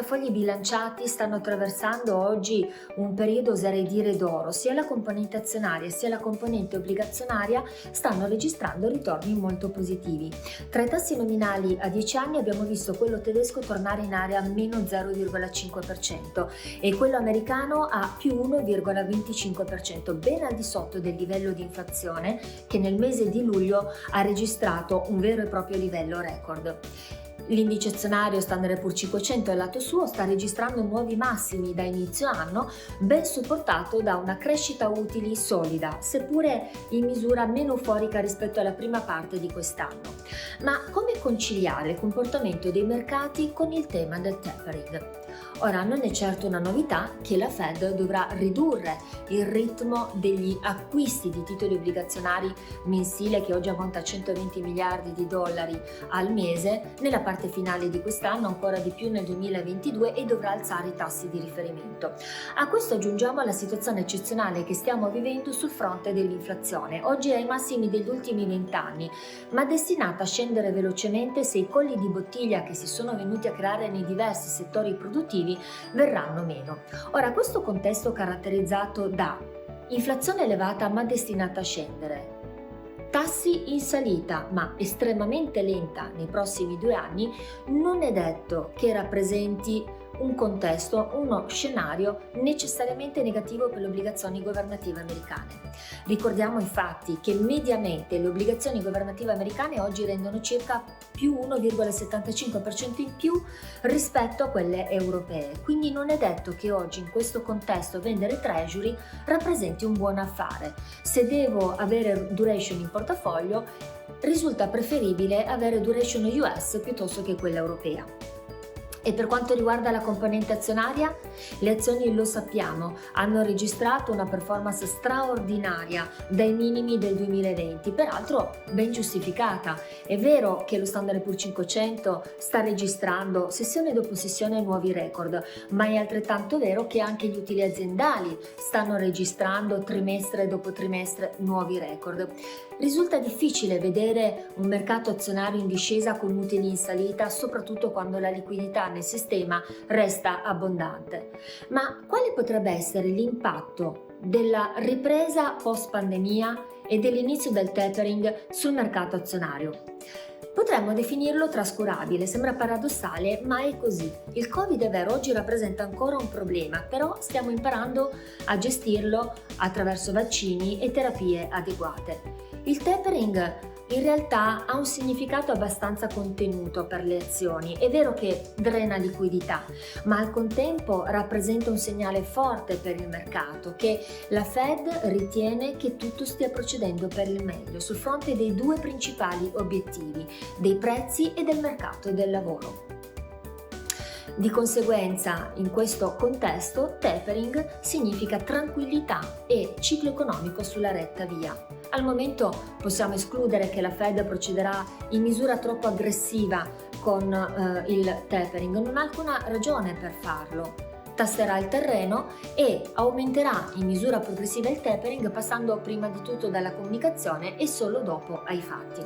portafogli bilanciati stanno attraversando oggi un periodo, oserei dire, d'oro. Sia la componente azionaria sia la componente obbligazionaria stanno registrando ritorni molto positivi. Tra i tassi nominali a 10 anni abbiamo visto quello tedesco tornare in area meno 0,5% e quello americano a più 1,25%, ben al di sotto del livello di inflazione che nel mese di luglio ha registrato un vero e proprio livello record. L'indice azionario Standard & Poor's 500 al lato suo sta registrando nuovi massimi da inizio anno, ben supportato da una crescita utili solida, seppure in misura meno euforica rispetto alla prima parte di quest'anno. Ma come conciliare il comportamento dei mercati con il tema del tapering? Ora, non è certo una novità che la Fed dovrà ridurre il ritmo degli acquisti di titoli obbligazionari mensile, che oggi ammonta a 120 miliardi di dollari al mese, nella parte finale di quest'anno, ancora di più nel 2022, e dovrà alzare i tassi di riferimento. A questo aggiungiamo la situazione eccezionale che stiamo vivendo sul fronte dell'inflazione. Oggi è ai massimi degli ultimi 20 anni, ma destinata a scendere velocemente se i colli di bottiglia che si sono venuti a creare nei diversi settori produttivi verranno meno. Ora, questo contesto caratterizzato da inflazione elevata ma destinata a scendere, tassi in salita ma estremamente lenta nei prossimi 2 anni, non è detto che rappresenti un contesto, uno scenario necessariamente negativo per le obbligazioni governative americane. Ricordiamo infatti che mediamente le obbligazioni governative americane oggi rendono circa più 1,75% in più rispetto a quelle europee, quindi non è detto che oggi in questo contesto vendere treasury rappresenti un buon affare. Se devo avere duration in portafoglio, risulta preferibile avere duration US piuttosto che quella europea. E per quanto riguarda la componente azionaria, le azioni, lo sappiamo, hanno registrato una performance straordinaria dai minimi del 2020, peraltro ben giustificata. È vero che lo Standard & Poor's 500 sta registrando sessione dopo sessione nuovi record, ma è altrettanto vero che anche gli utili aziendali stanno registrando trimestre dopo trimestre nuovi record. Risulta difficile vedere un mercato azionario in discesa con utili in salita, soprattutto quando la liquidità nel sistema resta abbondante. Ma quale potrebbe essere l'impatto della ripresa post pandemia e dell'inizio del tapering sul mercato azionario? Potremmo definirlo trascurabile, sembra paradossale, ma è così. Il Covid, è vero, oggi rappresenta ancora un problema, però stiamo imparando a gestirlo attraverso vaccini e terapie adeguate. Il tapering in realtà ha un significato abbastanza contenuto per le azioni. È vero che drena liquidità, ma al contempo rappresenta un segnale forte per il mercato che la Fed ritiene che tutto stia procedendo per il meglio sul fronte dei 2 principali obiettivi, dei prezzi e del mercato del lavoro. Di conseguenza, in questo contesto, tapering significa tranquillità e ciclo economico sulla retta via. Al momento possiamo escludere che la Fed procederà in misura troppo aggressiva con il tapering, non ha alcuna ragione per farlo. Tasterà il terreno e aumenterà in misura progressiva il tapering, passando prima di tutto dalla comunicazione e solo dopo ai fatti.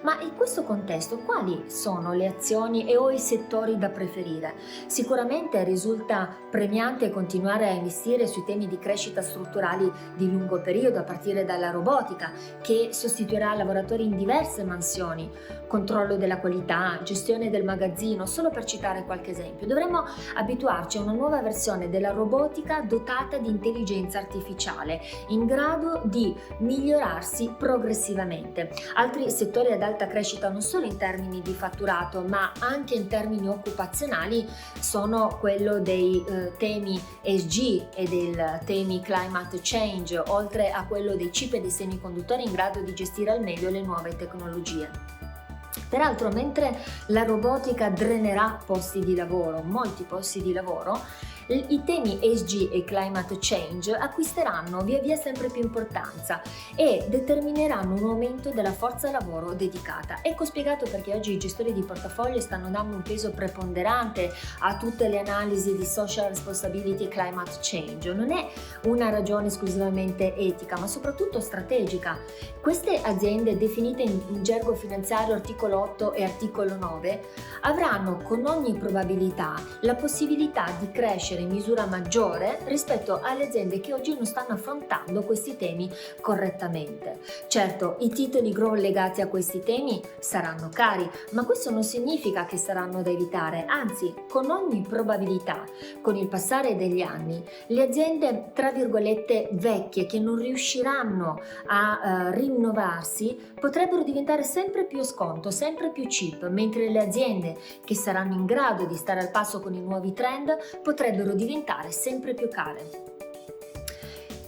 Ma in questo contesto quali sono le azioni e o i settori da preferire? Sicuramente risulta premiante continuare a investire sui temi di crescita strutturali di lungo periodo, a partire dalla robotica, che sostituirà lavoratori in diverse mansioni, controllo della qualità, gestione del magazzino, solo per citare qualche esempio. Dovremmo abituarci a una nuova versione della robotica dotata di intelligenza artificiale, in grado di migliorarsi progressivamente. Altri settori ad alta crescita, non solo in termini di fatturato, ma anche in termini occupazionali, sono quello dei temi ESG e del temi climate change, oltre a quello dei chip e dei semiconduttori in grado di gestire al meglio le nuove tecnologie. Peraltro, mentre la robotica drenerà posti di lavoro, molti posti di lavoro, I temi ESG e climate change acquisteranno via via sempre più importanza e determineranno un aumento della forza lavoro dedicata. Ecco spiegato perché oggi i gestori di portafoglio stanno dando un peso preponderante a tutte le analisi di social responsibility e climate change. Non è una ragione esclusivamente etica, ma soprattutto strategica. Queste aziende, definite in gergo finanziario articolo 8 e articolo 9, avranno con ogni probabilità la possibilità di crescere in misura maggiore rispetto alle aziende che oggi non stanno affrontando questi temi correttamente. Certo, i titoli growth legati a questi temi saranno cari, ma questo non significa che saranno da evitare, anzi, con ogni probabilità, con il passare degli anni, le aziende, tra virgolette, vecchie, che non riusciranno a rinnovarsi, potrebbero diventare sempre più a sconto, sempre più cheap, mentre le aziende che saranno in grado di stare al passo con i nuovi trend potrebbero diventare sempre più care.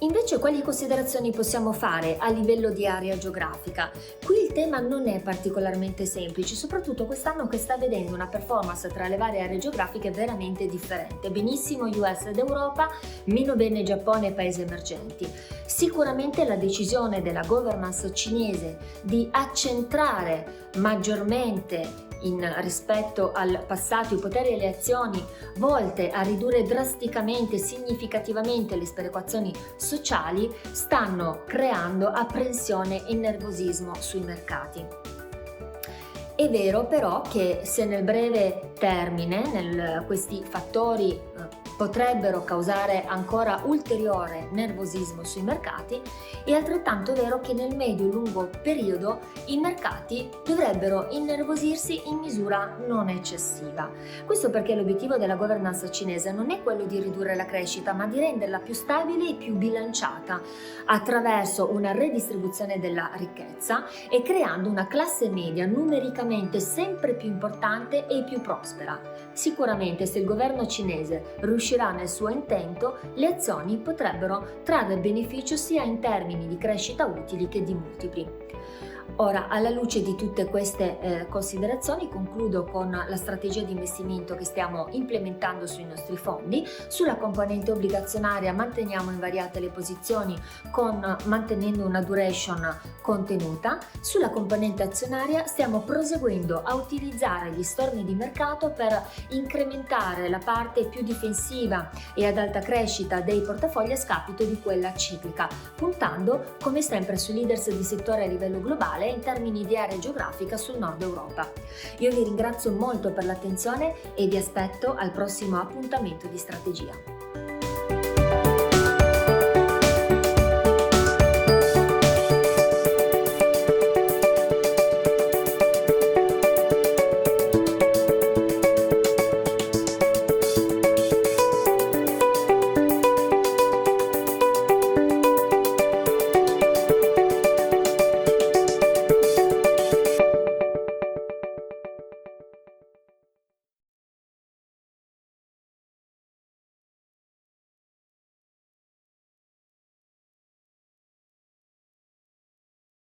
Invece, quali considerazioni possiamo fare a livello di area geografica? Qui il tema non è particolarmente semplice, soprattutto quest'anno che sta vedendo una performance tra le varie aree geografiche veramente differente. Benissimo US ed Europa, meno bene Giappone e paesi emergenti. Sicuramente la decisione della governance cinese di accentrare maggiormente rispetto al passato i poteri e le azioni volte a ridurre drasticamente e significativamente le sperequazioni sociali stanno creando apprensione e nervosismo sui mercati. È vero però che se nel breve termine questi fattori potrebbero causare ancora ulteriore nervosismo sui mercati, è altrettanto vero che nel medio-lungo periodo i mercati dovrebbero innervosirsi in misura non eccessiva. Questo perché l'obiettivo della governance cinese non è quello di ridurre la crescita, ma di renderla più stabile e più bilanciata attraverso una redistribuzione della ricchezza e creando una classe media numericamente sempre più importante e più prospera. Sicuramente, se il governo cinese riuscirà nel suo intento, le azioni potrebbero trarre beneficio sia in termini di crescita utili che di multipli. Ora, alla luce di tutte queste considerazioni, concludo con la strategia di investimento che stiamo implementando sui nostri fondi. Sulla componente obbligazionaria manteniamo invariate le posizioni mantenendo una duration contenuta. Sulla componente azionaria stiamo proseguendo a utilizzare gli storni di mercato per incrementare la parte più difensiva e ad alta crescita dei portafogli a scapito di quella ciclica, puntando come sempre sui leaders di settore a livello globale in termini di area geografica sul nord Europa. Io vi ringrazio molto per l'attenzione e vi aspetto al prossimo appuntamento di strategia.